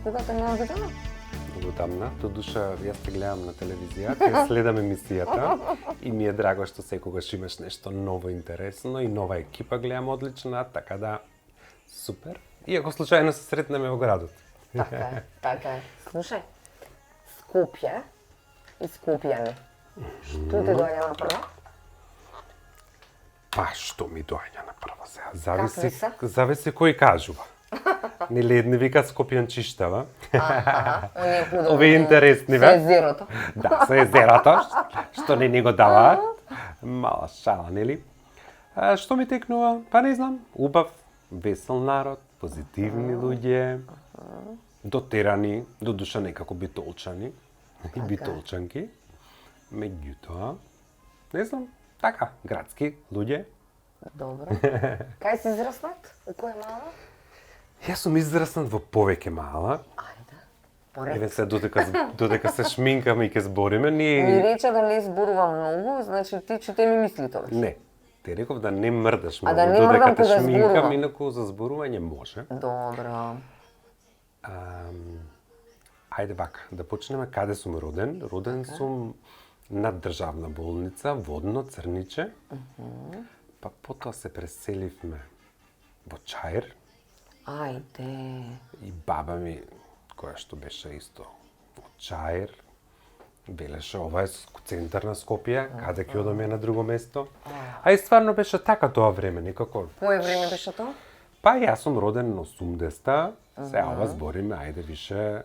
кога те не видела? Многу тамна, до душа јас те гледам на телевизија, те следам емисијата и ми е драго што секогаш имаш нешто ново интересно и нова екипа гледам одлична, така да супер. Иако случајно се сретнеме во градот. Така е, така е. Слушај, Скопје и Скопјани. Што ти доаѓа на прво? Па што ми доаѓа на прво сега? Какви се? Зависи кој кажува. Нели едни викаат Скопјанчиштава. Оние подобни. Овие интересни, бе? Со езерото. Да, со езерото, што не ни го даваат. Мала шала, нели? Што ми текнува? Па не знам, убав, весел народ, позитивни луѓе, дотерани, до душа некако битолчани и битолчанки. Меѓутоа, не знам, така, градски луѓе. Добро. Кај си израснат? У која мала? Јас сум израснат во повеќе мала. Ајде. Поред. Еве се додека се шминкаме и ќе збориме, Ми ние рече да не зборувам многу, значи ти чите ми мислите. не. Ти реков да не мрдаш А многу, да не додека мрдам те кога шминкам, зборувам. инаку за зборување може. Добро. Ајде вака, да почнеме каде сум роден. Роден сум на државна болница, Водно, Црниче. Па потоа се преселивме во Чаир Ајде. и баба ми, која што беше исто во Чаир, велеше ова е центар на Скопје, каде ќе одам ја на друго место. А и стварно беше така тоа време, некако. Кој време беше тоа? Па јас сум роден на 80-та, сега ова збориме, ајде више,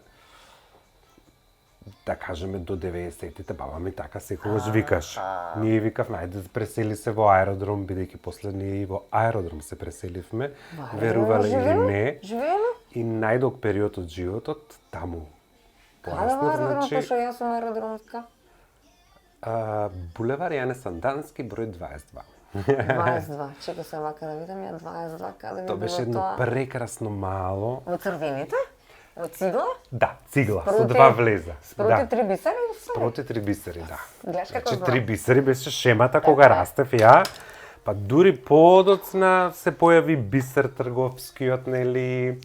да кажеме до 90-тите, баба ми така секогаш викаш. Ние викавме, ајде пресели се во аеродром, бидејќи после ние и во аеродром се преселивме, верувале или не, Живееме? и најдолг период од животот таму. Каде во Пораснав, аеродромот, значи, пошто јас сум аеродромска? булевар Јане Сандански, број 22. 22. Чекај се вака да видам ја 22, каде би Тоа беше било едно тоа? прекрасно мало. Во црвените? Во цигла? Да, цигла, со Спроти- два влеза. Спроти Да. три бисери или се? Проти три бисери, да. Гледаш како Значи, знам. три бисери беше шемата кога е. растев ја. Па дури подоцна се појави бисер трговскиот, нели?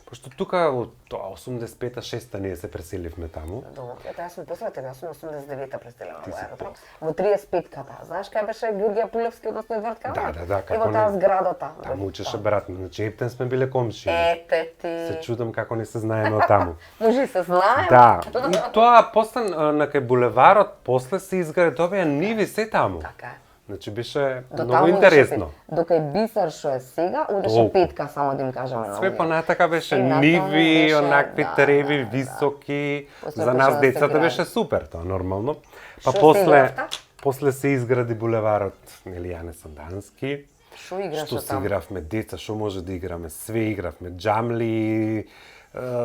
Пошто тука од тоа 85-6 ние се преселивме таму. Добро, ето јас сум после тебе, јас сум 89-та преселена во аеродром. Во 35-ката. Знаеш кај беше Ѓурѓија Пулевски, односно Едвард Кавај? Да, како Ево таа не. зградата. Таму учеше брат ми, значи ептен сме биле комши. Ете ти. Се чудам како не се знаеме од таму. Може и се знаем. Да, и тоа после на кај булеварот, после се изгради, тоа беа ниви се таму. Така е. Значи беше До многу таму интересно. идеше До кај Бисер што е сега, одеше Толку. петка, само да им кажеме на Све овие. понатака беше И натаму ниви, беше, онакви да, треви, да, да. високи. После За почна нас да се децата гради. беше супер, тоа нормално. Па Што се после игравте? после се изгради булеварот нели Јане Сандански. Што играше Што се таму? игравме деца, што може да играме, све игравме, џамли,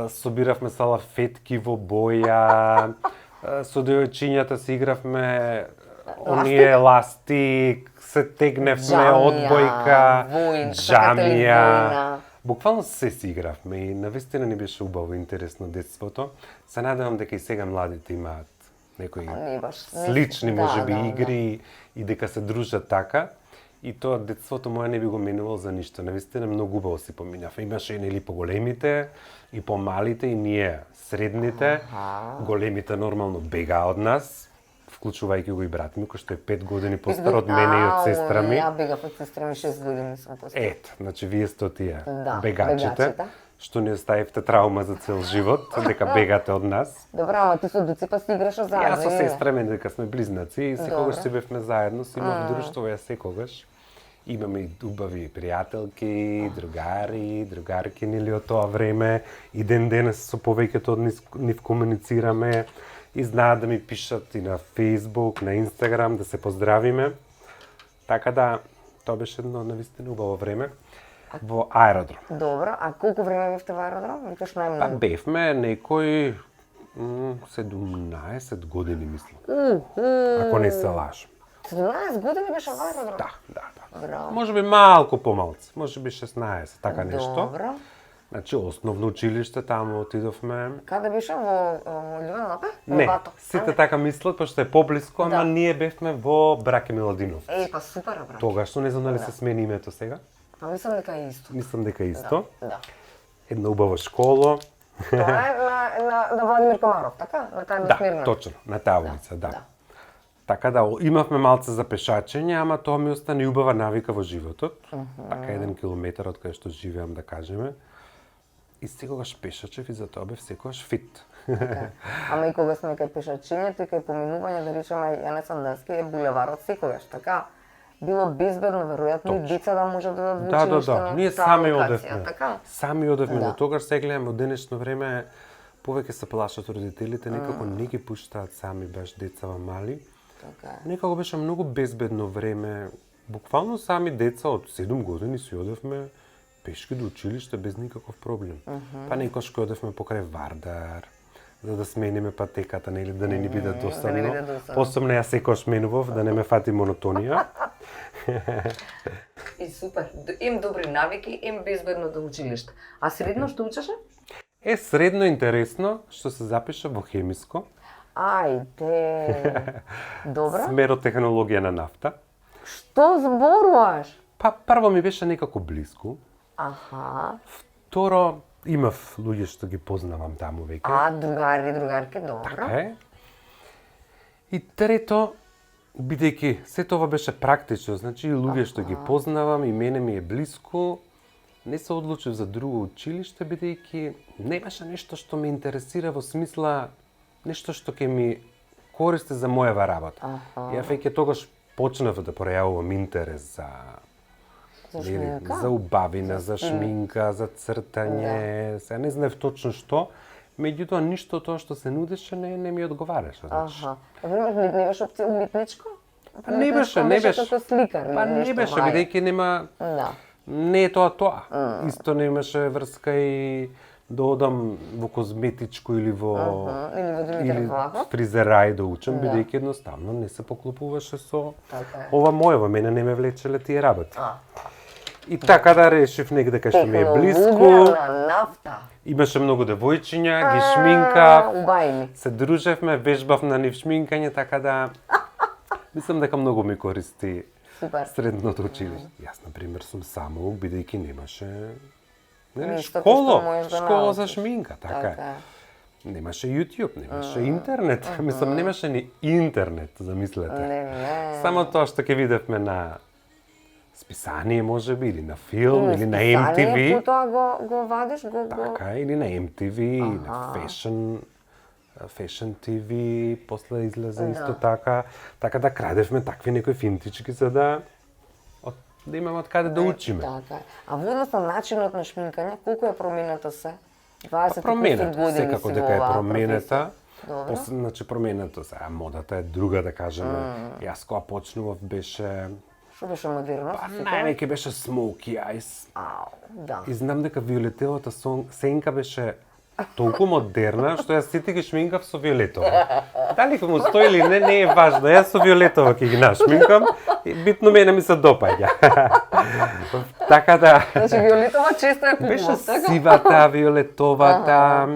собиравме салафетки во боја, со девојчињата се игравме оние ластик, се тегневме Џамија, одбојка, војн, сакате ли војна? џамија. Буквално се си игравме и навистина ни беше убаво и интересно детството. Се надевам дека и сега младите имаат некои Не баш. слични Да, можеби да, игри и дека се дружат така. И тоа детството моје не би го менувал за ништо. Навистина многу убаво си поминав. Имаше нели поголемите и помалите и ние средните. Големите нормално бегаа од нас, вклучувајќи го и брат ми кој што е 5 години постар од мене и од сестра ми. Ја бегав од сестра ми 6 години сум постар. Ето, значи вие сте тие Да, бегачите, бегачите. што ни оставивте траума за цел живот, дека бегате од нас. Добра, ама ти со Дуципа си играше заедно. Јас со или не? сестра ми дека сме близнаци и секогаш Добре. си бевме заедно, си имав друштво, ја секогаш. Имаме и убави пријателки, другари, другарки нели од тоа време. И ден денес со повеќето од нив комуницираме и знаат да ми пишат и на Facebook, на Instagram, да се поздравиме. Така да, тоа беше едно навистина убаво време во аеродром. Добро, а колку време бевте во аеродром? Викаш Па најмногу. бевме некои 17 години, мислам, ако не се лажам. 17 години беше во аеродром? Да. Браво. Може би малку помалку, може би 16, така нешто. Добро. Значи, основно училиште, таму отидовме. Каде беше во Ливан Лапе? Во Не, Бато? сите така мислат, пошто е поблиску, ама Да. ние бевме во Браке Миладинов. Па супер, брат. Тогаш, не знам дали се смени името сега. Па мислам дека е исто. Мислам дека е исто. Да. Една убава школа, Тоа е на Владимир Комаров, така? На тај Да, Смирна. точно, на таа улица, да. да. Така да, имавме малце за пешачење, ама тоа ми остана и убава навика во животот. Така 1 километар од кај што живеам, да кажеме. И секогаш пешачев и затоа бев секогаш фит. Така. Ама и кога сме кај пешачењето и кај поминување, да речеме, Јане Санденски е булеварот секогаш, така? Било безбедно, веројатно и деца да можат да дадат во училиште на ние таа сами локација, одевме. така? Сами одевме, Да. но тогаш се гледам од денешно време повеќе се плашат родителите, некако не ги пуштаат сами баш децава мали. Така е. Некако беше многу безбедно време. Буквално сами деца од 7 години си одевме пешки до училиште без никаков проблем. Па некош кој одевме покрај Вардар, за да смениме патеката, нели, да не ни биде досадно. биде досадно. Посебно ја секош менував, да не ме фати монотонија. И супер. Им добри навики, им безбедно до училиште. А средно што учеше? Средно интересно што се запиша во хемиско, Ајде. Добра. смерот технологија на нафта. Што зборуваш? Па прво ми беше некако блиску. Аха. Второ, имав луѓе што ги познавам таму веќе. А, другари, другарки, добро. Е. И трето, бидејќи се тоа беше практично, значи и луѓе што ги познавам и мене ми е блиску, не се одлучив за друго училиште, бидејќи немаше нешто што ме интересира во смисла нешто што ќе ми користи за мојава работа. Ја веќе тогаш почнав да пројавувам интерес за За нели, шминка? за убавина, за шминка, за цртање, сега не знаев точно што, меѓутоа ништо тоа што се нудеше не ми одговараше. Значи. Аха. Например, не беше опција уметничко? Па не беше, не беше. Како сликар, Па или не нешто беше, вај. бидејќи нема Да. не е тоа. Исто немаше врска и да одам во козметичко или во Или во Димитар или Влахов. фризерај да учам, Да. бидејќи едноставно не се поклопуваше со Така е. ова моје, мене не ме влечеле тие работи. И така да решив негде кај што ми е блиску. Технологија на нафта. Имаше многу девојчиња, ги шминкав, Убајни. се дружевме, вежбав на нив шминкање, така да мислам дека многу ми користи Супер. средното училиште. Јас, например, сум самоук, бидејќи немаше Ништо школа, што можеш да школа за научиш. шминка, така е. Така е. Немаше YouTube, немаше интернет, мислам, немаше ни интернет, замислете. Не. Само тоа што ќе видевме на списание, може би, или на филм, или на Списание, MTV. Потоа го вадиш, го... Така, или на MTV, на Fashion TV, после излезе исто така. Така да крадевме такви некои финтички за да имаме од каде да учиме. Така. А во однос на начинот на шминкање, колку е променета се? 20 Променета, години секако си дека во е оваа променета. професија. Добро. Значи променета сега модата е друга, да кажеме. Јас кога почнував беше Што беше модерно? па највеќе беше smoky eyes. Ау, да. И знам дека виолетевата сенка беше толку модерна, што јас сите ги шминкав со виолетова. Дали му стои или не е важно. Јас со виолетова ќе ги нашминкам и битно мене ми се допаѓа. Така да Значи виолетова често ја беше купував, така? сивата, виолетовата,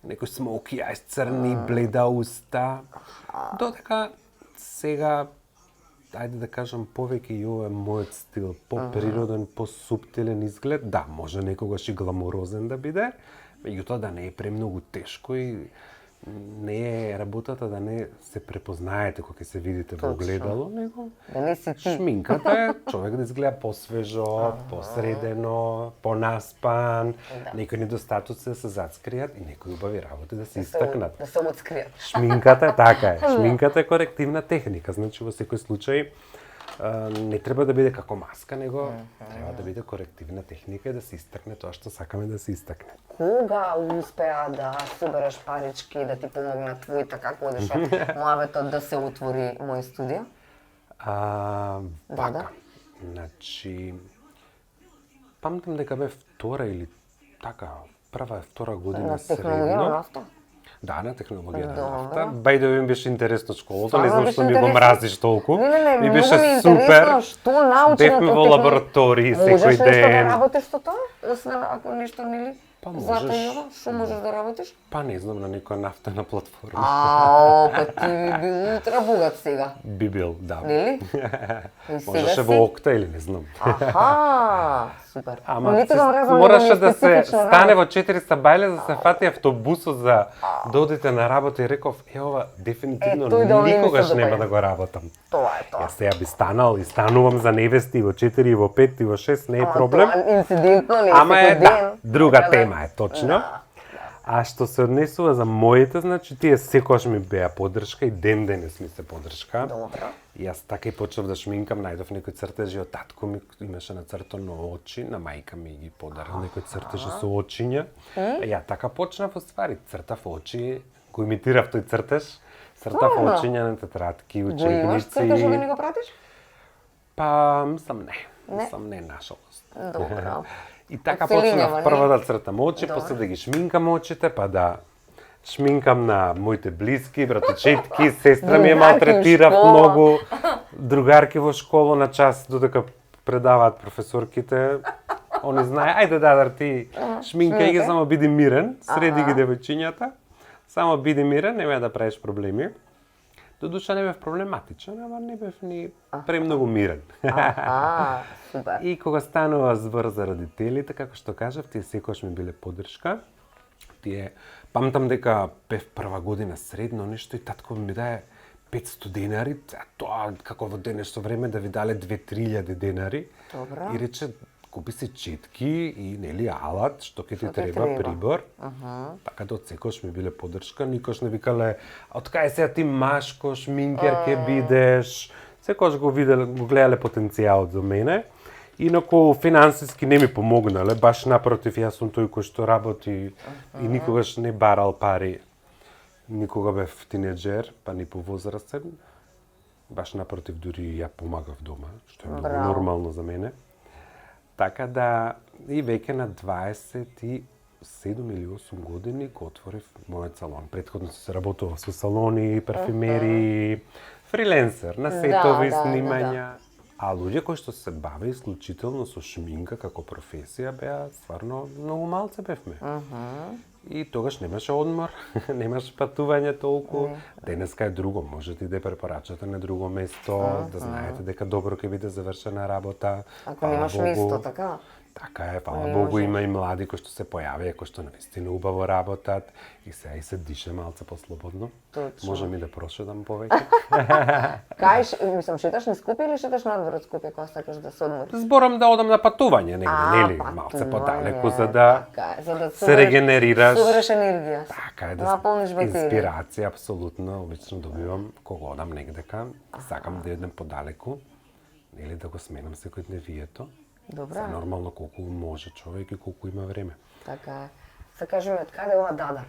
некој smoky eyes, црни, бледа уста. Додека сега ајде да кажам повеќе и ова е мојот стил, поприроден, посуптилен изглед. Да, може некогаш и гламурозен да биде, меѓутоа да не е премногу тешко и не е работата да не се препознаете кога ќе се видите во огледало, него Да не си ти. шминката е човек да изгледа посвежо, посредено, понаспан, некои недостатоци да се зацкријат и некои убави работи да се истакнат. Да се отскријат. Шминката така е. Шминката е корективна техника, значи во секој случај не треба да биде како маска, него треба да биде корективна техника и да се истакне тоа што сакаме да се истакне. Кога успеа да собереш парички да ти помогнат твојта како одеше муаветот да се отвори мој студио? Вака. Значи памтам дека бе втора или така, прва втора година На технологија на средно. нафта? Да, на технологија на Добро. нафта. Бај да ми беше интересно школата, Стварно не знам беше што ми го интересно? мразиш толку. Не, Ми многу беше ми е супер. интересно што научи Бевме во лаборатории секој Можеш нешто да ден. работиш со тоа? Освен ако нешто нели? Па Зата можеш, Јова, што можеш да работиш? па не знам, на некоја нафтена платформа. Ао, па ти би бил ултра богат сега. Би бил, да. Нели? И сега Можеше си? во Окта или не знам. Аха, супер. Ама Ниту се- да мразам мораше него, ми е да се специфична стане работа. во 400 бајле за да се фати автобусот за да одите на работа и реков, ова дефинитивно тој да не ми се никогаш допаѓа. нема да го работам. Тоа е тоа. Јас сега би станал и станувам за невести и во 4 и во 5 и во 6, не е проблем. Тоа инцидентно не е Ама е, секој да, ден. друга Така тема е, точно. А што се однесува за моите, значи тие секогаш ми беа поддршка и ден денес ми се поддршка. Добро. И јас така и почнав да шминкам, најдов некои цртежи од татко ми, имаше нацртано очи, на мајка ми ги подарил некои цртежи со очиња. А ја така почнав уствари, цртав очи, го имитирав тој цртеж, цртав Стварно? очиња на тетрадки, Го имаш цртежа да ни учебници. го пратиш? Па, мислам не. Не? Мислам не, нашалост. Добро. И така Оцелинјава, почнав не? прво да цртам очи, Добро. после да ги шминкам очите, па да шминкам на моите блиски, братовчетки, сестра ми ја Другарки малтретира во школа. многу, другарки во школа на час додека предаваат професорките. Они знае, ајде Дадар ти шминкај ги, шминкај. само биди мирен, среди ги Аха. девојчињата. Само биди мирен, нема да правиш проблеми. Додуша не бев проблематичен, ама не бев ни премногу мирен. Аха, супер. И кога станува збор за родителите, како што кажав, тие секогаш ми биле поддршка. Тие, памтам дека бев прва година средно нешто и татко ми даде 500 денари, а тоа како во денешно време да ви дале 2-3 денари. Добро. И рече, купи си четки и нели алат, што ќе ти Што ти треба, треба. прибор. Така да од секош ми биле поддршка, никош не викале, од кај сега ти машко, шминкер ќе бидеш. Секош го виделе, го гледале потенцијалот за мене. Инаку финансиски не ми помогнале, баш напротив, јас сум тој кој што работи и никогаш не барал пари. Никога бев тинеџер, па ни по возрастен. Баш напротив, дури ја помагав дома, што е многу Браво. нормално за мене. Така да, и веќе на 27 или 8 години го отворив мојот салон. Претходно се работував со салони, парфимери, фриленсер, на сетови, да, снимања. А луѓе кои што се баве исклучително со шминка како професија беа стварно многу малце бевме. И тогаш немаше одмор, немаше патување толку. Денеска е друго, можете и да ја препорачате на друго место, да знаете дека добро ќе биде завршена работа. Ако Фала немаш Богу. место, така? Така е, фала Не Богу, можеш. има и млади кои што се појавија, кои што наистина убаво работат и сега и се дише малце послободно. Точно. Можам и да прошедам повеќе. Мислам, шеташ низ Скопје или шеташ надвор од Скопје кога сакаш да се одмориш? Зборам да одам на патување негде, нели, малце патување, подалеку за да така е, за да се регенерираш. собереш енергија. Така е, да наполниш батерија. инспирација апсолутно обично добивам кога одам негдека, сакам да едем подалеку, нели да го сменам секој дневието. Добра. За нормално колку може човек и колку има време. Така е. Се кажи ми, од каде е ова Дадар?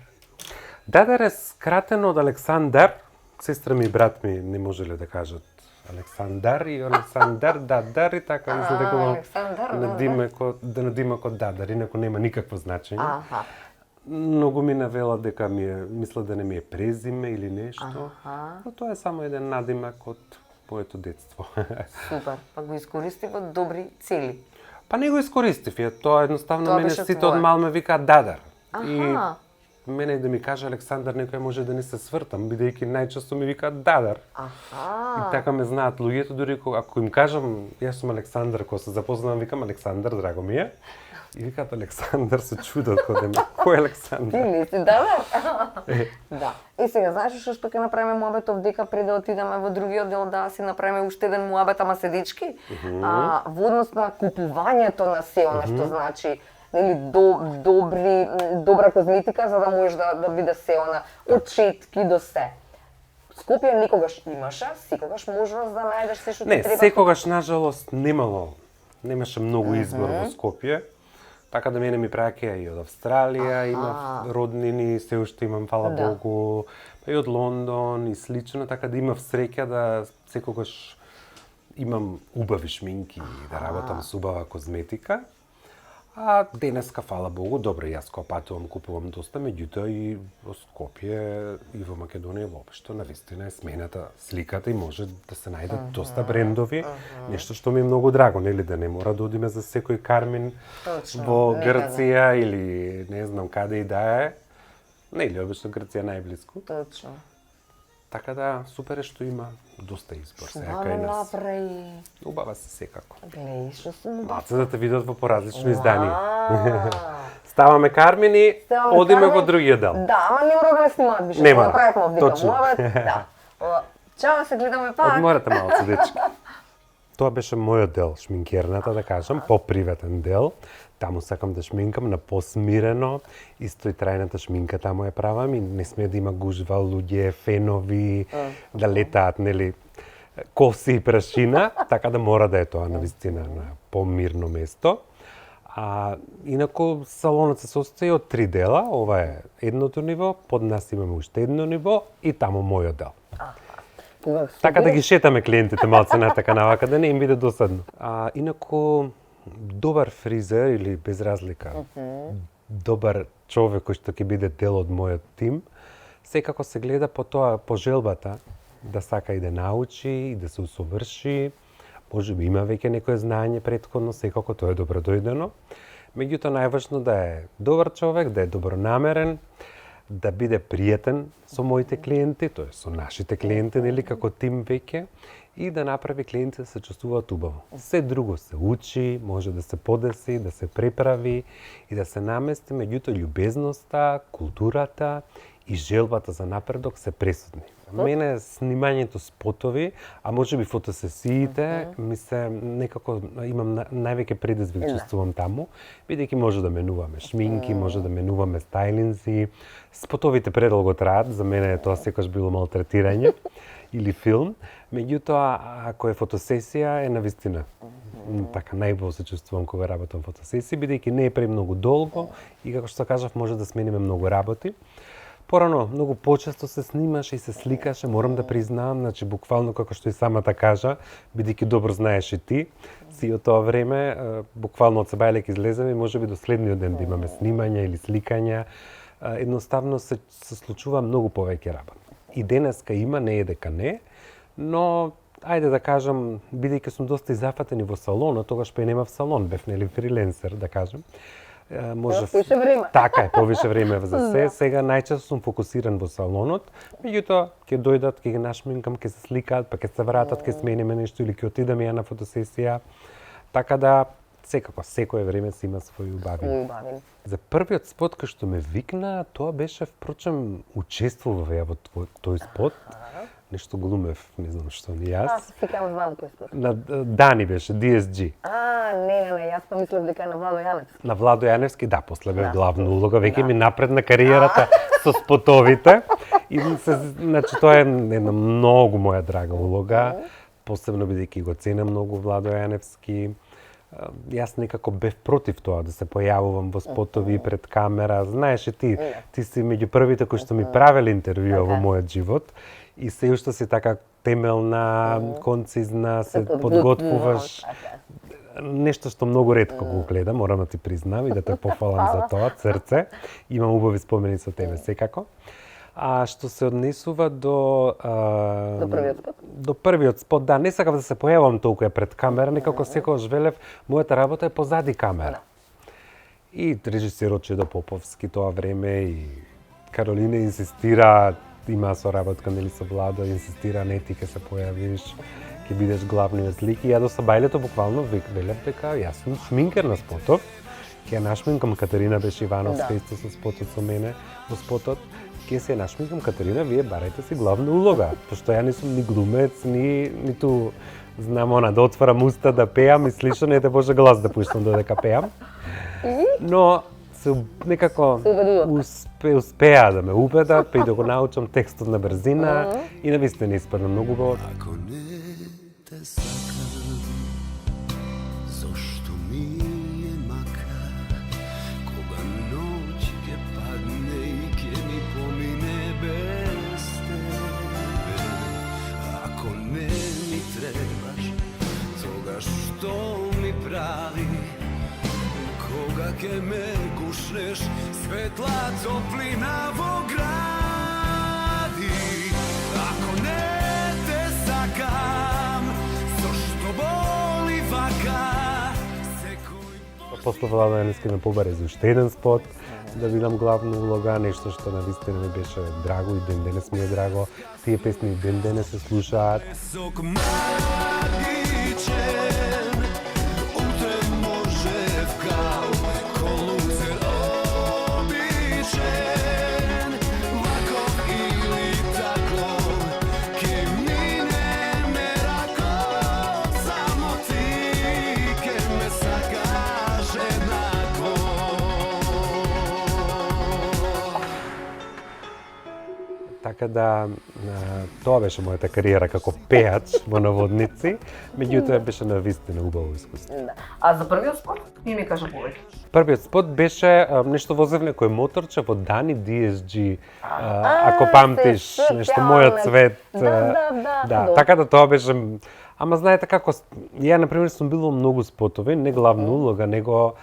Дадар е скратено од Александар. Сестра ми и брат ми не можеле да кажат Александар и Александар, Дадар и така мислам дека го Александар, надимак од Дадар, инаку нема никакво значење. Аха. Многу ми навела дека мисла да не ми е презиме или нешто. Аха. Но тоа е само еден надимак од моето детство. Супер. Па го искористи во добри цели. Па не го искористив ја, тоа едноставно Тоа мене беше сите твое. од мал ме викаат Дадар. И Аха. мене и да ми каже Александар, некој може да не се свртам, бидејќи најчесто ми викаат Дадар. Аха. И така ме знаат луѓето, дури ако им кажам јас сум Александар, кога се запознавам, викам Александар, драго ми е. И викаат Александар, се чудат кога ми. Кој е Ти Александар? не си Дадар? Да. И сега, знаеш што ќе направиме муабетов дека пред да отидеме во другиот дел да си направиме уште еден муабет, ама седички? Во однос на купувањето на сеона, што значи нели добра козметика за да можеш да биде сеона од четки до се. Скопје никогаш имаше, секогаш можеш да најдеш се што ти Не, треба. секогаш нажалост немаше многу избор во Скопје. Така да мене ми праќаја и од Австралија, имав роднини, се уште имам, фала Да. Богу, па и од Лондон и слично, така да имав среќа да секогаш имам убави шминки и да работам со убава козметика. А денеска, фала Богу, добре, јас кога патувам, купувам доста, меѓутоа и во Скопје и во Македонија воопшто навистина е смената сликата и може да се најдат доста брендови, нешто што ми е многу драго, нели, да не мора да одиме за секој кармин во Грција или не знам каде и да е. Нели, обично Грција најблиску. Точно. Така да, супер е што има доста избор сега Шубаво кај нас. направи. Убава се секако. Глеј, што сум убав. Маце да те видат во поразлични изданија. Ставаме кармини, одиме во другиот дел. Да, ама не мора да не снимаат више. Не мора, Направивме овдека точно. муабет. Да. Чао, се гледаме пак. Одморете малце, дечки. Тоа беше мојот дел, шминкерната, да кажам, поприветен дел. Таму сакам да шминкам на посмирено, исто и трајната шминка таму ја правам и не смее да има гужва, луѓе, фенови, да летаат, нели, коси и прашина, така да мора да е тоа навистина на помирно место. А инаку салонот се состои од 3 дела, ова е едното ниво, под нас имаме уште едно ниво и таму мојот дел. Така да ги шетаме клиентите малце натака навака, да не им биде досадно. Инаку, добар фризер или без разлика, добар човек кој што ќе биде дел од мојот тим, секако се гледа по тоа, по желбата, да сака и да научи, и да се усоврши. Може би има веќе некое знаење претходно, секако тоа е добродојдено. Меѓутоа, најважно да е добар човек, да е добронамерен, да биде пријатен со моите клиенти, тоа со нашите клиенти, нели, како тим веќе, и да направи клиентите да се чувствуваат убаво. Се друго се учи, може да се подеси, да се преправи и да се намести, меѓутоа љубезноста, културата и желбата за напредок се пресудни. Мене снимањето спотови, а може би фотосесиите, ми се некако имам највеќе предизвик чувствувам таму, бидејќи може да менуваме шминки, може да менуваме стајлинзи. Спотовите предолго траат, за мене тоа секогаш било малтретирање или филм. Меѓутоа, ако е фотосесија, е навистина. Така најбо се чувствувам кога работам фотосесија, бидејќи не е премногу долго и како што кажав, може да смениме многу работи. Порано, многу почесто се снимаше и се сликаше, морам да признаам, значи буквално како што и самата кажа, бидејќи добро знаеш и ти, си од тоа време, буквално од Сабајлек излеземе и можеби до следниот ден да имаме снимања или сликања, едноставно се случува многу повеќе работа. И денеска има, не е дека не, но ајде да кажам, бидејќи сум доста изафатен и во салонот, тогаш па и немав салон, бев нели фриленсер, да кажам. Повише време. Така е, повише време за се. Сега најчесто сум фокусиран во салонот, меѓутоа ќе дојдат, ќе ги нашминкам, ќе се сликаат, па ќе се вратат, ќе смениме нешто или ќе отидам ја на фотосесија. Така да секако секое време си има своји убави. За првиот спот кој што ме викна, тоа беше впрочем учествував ја во тој спот. Нешто глумев, не знам што ни јас. Аз фикам Владо кој спот. На Дани беше, DSG. Не, јас па мислев дека е на Владо Јаневски. На Владо Јаневски, да, после бев главна улога, веќе ми напредна кариерата со спотовите. И значи тоа е една многу моја драга улога, посебно бидејќи го ценам многу Владо Јаневски. Јас некако бев против тоа да се појавувам во спотови пред камера. Знаеш и ти си меѓу првите кои што ми правеле интервјуа во мојот живот. И се уште си така темелна, концизна, се подготвуваш. Нешто што многу ретко го гледам, морам да ти признам и да те пофалам за тоа, Црце. Имам убави спомени со тебе секако. А што се однесува до првиот спот? До првиот спот, да, не сакав да се појавам толку пред камера, некако секогаш велев, мојата работа е позади камера. И режисерот Чедо Поповски тоа време и Каролина инсистира, има соработка нели со Владо, инсистира, не ти ќе се појавиш, ќе бидеш главниот лик. И ја до Сабајлето буквално велев дека јас сум шминкер на спотов, ќе ја нашминкам Катерина беше Ивановска исто со спотот со мене во спотот. Ќе се нашминкам Катерина, вие барајте си главна улога, пошто ја не сум ни глумец, ниту знам да отварам уста да пеам и слично, не те Боже глас да пуштам додека пеам. Но некако успеа да ме убедат, па и да го научам текстот на брзина и навистина испадна многу убаво. Ако не те сакам, зошто ми е макар, кога ноќ ќе падне и ќе ми помине без тебе. Ако не ми требаш, тогаш што ми прави, кога ke me gušneš, svetla toplina vo gradi. Ako ne te sakam, zašto boli vaka? После това денеска ме побере за уште еден спот, да видам главна улога, нешто што навистина ми беше драго и ден денес ми е драго. Тие песни и ден денес се слушаат. Sok magičen, u te može vkal, kolucer običen, vakov ili takov, ke mine me rako, samo ti ke me sakaš jednako. Така да, тоа беше мојата кариера како пеач во Наводници, меѓутоа беше навистина убаво искуство. Да. А за првиот спот, ти ми кажа повеќе. Првиот спот беше нешто возев некој моторче во Дани DSG, ако памтиш, нешто мојот цвет. Да, така да тоа беше. Ама знаете како, ја например сум бил во многу спотови, не главна улога, него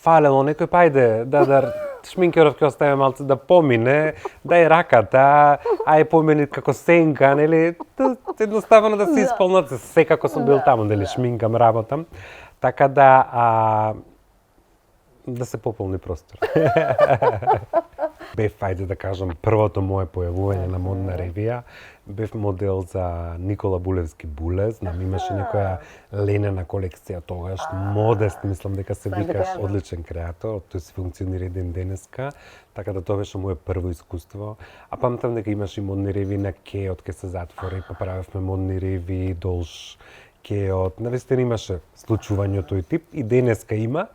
фалело некој пајде, да шминкеров ќе остави малце да помине, дај раката, ај помени како сенка, нели, едноставно да се исполнат секако сум бил таму, нели, шминкам, работам. Така да да се пополни простор. Бев, ајде да кажам, првото мое појавување на модна ревија. Бев модел за Никола Булевски Булез, нам имаше некоја ленена колекција тогаш, Модест, мислам дека се викаш, одличен креатор, тој се функционира и ден денеска, така да тоа беше моје прво искуство. А памтам дека имаше и модни ревии на Кеот, ке се затвори, па правевме модни ревии, Долж, Кеот, навистина имаше случување од тој тип и денеска има.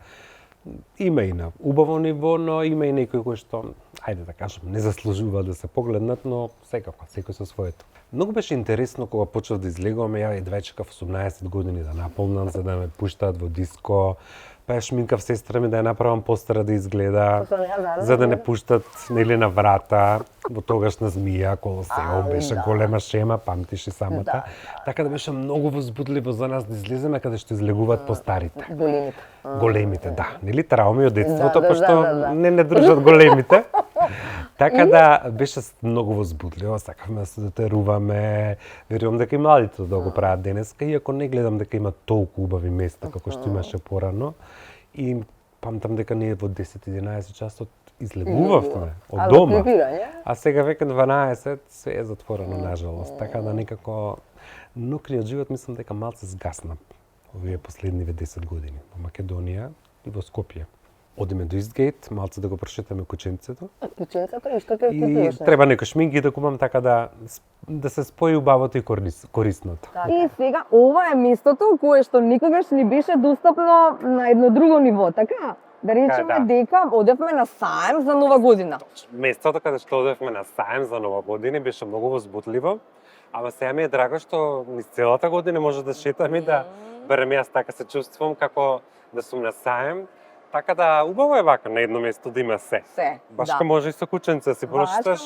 Има и на убаво ниво, но има и некои кои што, ајде да кажам, не заслужува да се погледнат, но секако, секој со своето. Многу беше интересно кога почнав да излегувам, ја едва чекав 18 години да наполнам, за да ме пуштаат во диско, па ја шминкав сестра ми да ја направам постара да изгледа, за да не пуштат нели на врата, во тогашна Змија, Колосеум беше голема шема, памтиш и самата. Така да беше многу возбудливо за нас да излеземе каде што излегуваат постарите. Големите, да. Нели трауми од детството, пошто не држат големите. Така да беше многу возбудливо, сакавме да се дотеруваме. Верувам дека и младите да го прават денеска, иако не гледам дека има толку убави места како што имаше порано. И памтам дека ние во 10-11 часот излегувавме од дома. А сега веќе 12 се е затворено нажалост. Така да некако нукниот живот мислам дека малце згасна овие последниве 10 години во Македонија и во Скопје. Одиме до Истгейт, малце да го прошетаме кученцето. Кученцето и што ќе И треба некој шминки да купам така да се спои убавото и корисното. И сега ова е местото кое што никогаш не беше достапно на едно друго ниво, така? Да речеме дека одевме на саем за Нова година. Местото каде што одевме на саем за Нова година беше многу возбудливо, ама сега ми е драго што низ целата година може да шетам и да барем јас така се чувствувам како да сум на саем. Така да, убаво е вака на едно место да има се. Башка може и со кученце си прошеташ,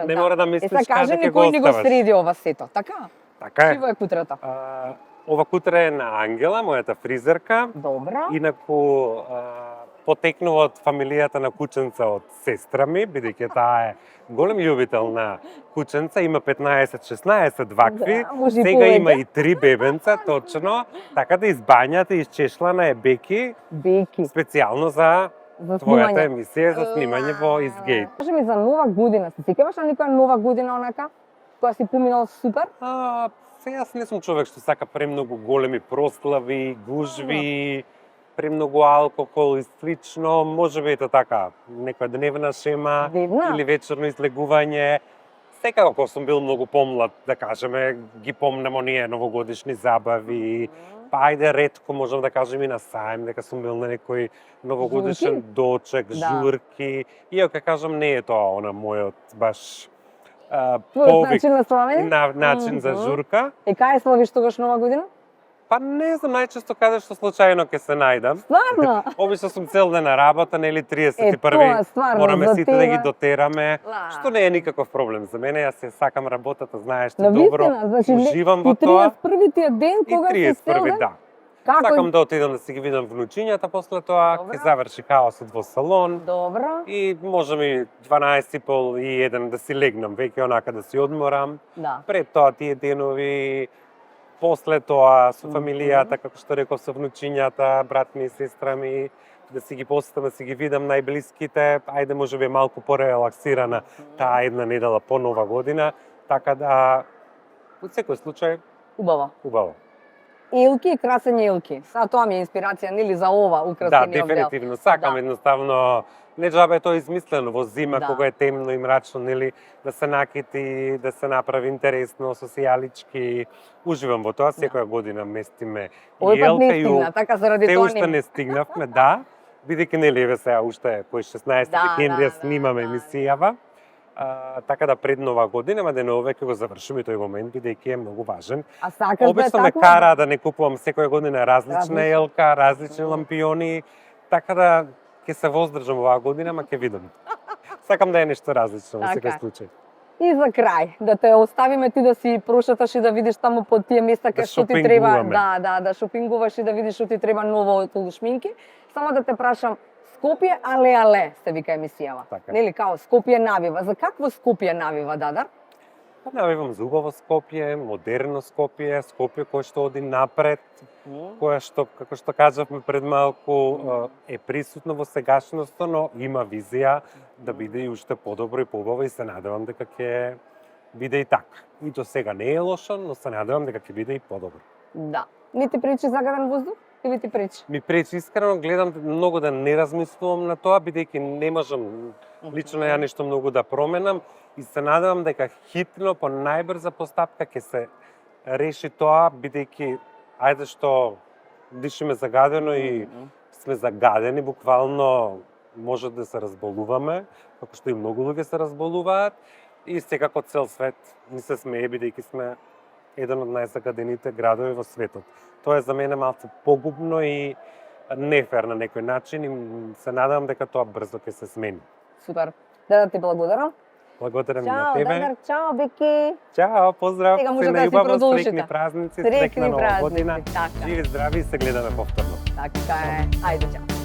не мора да мислиш каде ќе го оставаш. Кажи ми кој ни го среди ова сето, така? Така е. Чиво е кутрата? Ова кутра е на Ангела, мојата фризерка. Добра. Инаку потекнува од фамилијата на кученца од сестра ми, бидејќи таа е голем љубител на кученца, има 15-16 вакви, сега има и 3 бебенца, точно, така да избањата и изчешлана е Беки, специјално за твојата емисија за снимање во Истгейт. Кажи ми за Нова година, се сеќаваш на некоја Нова година онака, која си поминал супер? Сега јас не сум човек што сака премногу големи прослави, гужви, премногу алкохол и слично, можеби ето така, некоја дневна шема или вечерно излегување. Секако кога сум бил многу помлад, да кажеме, ги помнам оние новогодишни забави, па ајде ретко можам да кажем и на саем, дека сум бил на некој новогодишен дочек, журки, иако кажам не е тоа она мојот баш повик, начин за журка. И кај славиш тогаш Нова година? Па не знам, најчесто каде што случајно ќе се најдам. Стварно? Обично сум цел ден на работа, нели 31-ви, мораме сите да ги дотераме, што не е никаков проблем за мене, јас се сакам работата, знаеш ти добро, уживам во тоа. И 31-ти ден кога си цел ден? Да. Како? Сакам да отидам да си ги видам внучињата после тоа, Добро. ќе заврши хаосот во салон. Добро. И може ми 12:30 и 1 да си легнам, веќе онака да си одморам. Да. Пред тоа тие денови, после тоа со фамилијата, како што реков, со внучињата, брат ми и сестра ми, да си ги посетам, да си ги видам најблиските, ајде може би малку порелаксирана таа една недела по Нова година, така да во секој случај Убаво. убаво. Елки и красење елки. Са тоа ми е инспирација, нели, за ова Да, украсениот дел. дефинитивно. Сакам Да. едноставно, не џабе е тоа измислено во зима, Да. кога е темно и мрачно, нели, да се накити, да се направи интересно, со сијалички. Уживам во тоа, секоја година местиме и Овој пат не елка и стигна, така заради Те тоа уште не стигнавме, да. Бидејќи нели еве сега уште по 16 Да, декември да, снимаме да, да. емисијава. Така да пред Нова година, ма денове ќе го завршиме тој момент, бидејќи е многу важен. А сакаш да е Обично ме така? кара да не купувам секоја година различна Различна. елка, различни лампиони, така да ќе се воздржам оваа година, ма ќе видам. Сакам да е нешто различно во Така. секој случај. И за крај, да те оставиме ти да си прошеташ и да видиш таму по тие места Да кај што ти треба, шопингуваме. да шопингуваш и да видиш што ти треба ново околу шминки. Само да те прашам, Скопје але се вика емисијава. Така. Нели као Скопје навива. За какво Скопје навива, Дадар? Па навивам за убаво Скопје, модерно Скопје, Скопје кој што оди напред, која што, како што кажавме пред малку, е присутно во сегашноста, но има визија да биде и уште подобро и побаво и се надевам дека ќе биде и така. И до сега не е лошо, но се надевам дека ќе биде и подобро. Да. Не ти пречи загаден воздух? Или ти пречи? Ми пречи искрено, гледам многу да не размислувам на тоа, бидејќи не можам лично ја нешто многу да променам и се надевам дека хитно, по најбрза постапка ќе се реши тоа, бидејќи ајде што дишиме загадено и сме загадени, буквално може да се разболуваме, како што и многу луѓе се разболуваат и секако цел свет ни се смее бидејќи сме еден од најзагадените градови во светот. Тоа е за мене малку погубно и нефер на некој начин и се надевам дека тоа брзо ќе се смени. Супер. Да ти благодарам. Благодарам и на Чао, тебе. Дадар, чао, Беки. Чао, поздрав. Сега може се да си најубаво, продолжите. среќни празници, Среќни среќна нова празници, година. така. Живи, здрави и се гледаме повторно. Така е. Ајде, чао.